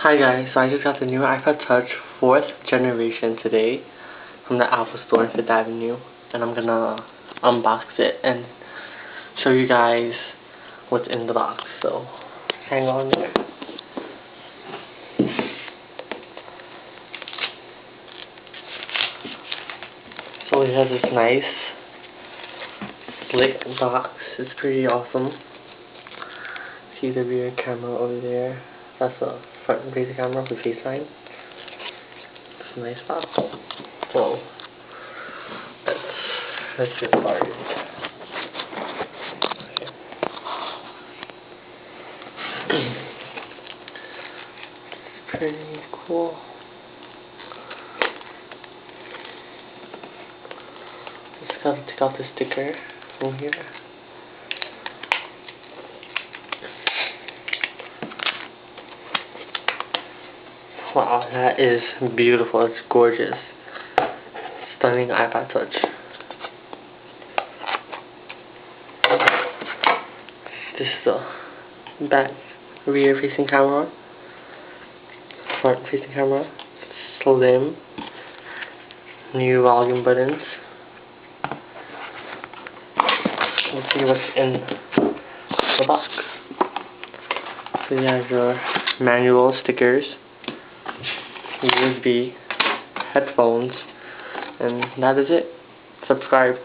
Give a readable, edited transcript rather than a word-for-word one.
Hi guys, so I just got the new iPod Touch 4th generation today from the Apple store in 5th Avenue, and I'm gonna unbox it and show you guys what's in the box, so hang on there. So it has this nice slick box. It's pretty awesome. See the rear camera over there. That's a front facing camera with FaceTime. It's a nice box. So let's get started. It's pretty cool. Just gotta take out the sticker from here. Wow, that is beautiful. It's gorgeous. Stunning iPod Touch. This is the back rear facing camera. Front facing camera. Slim. New volume buttons. Let's see what's in the box. So you have your manual stickers, USB, headphones, and that is it. Subscribe.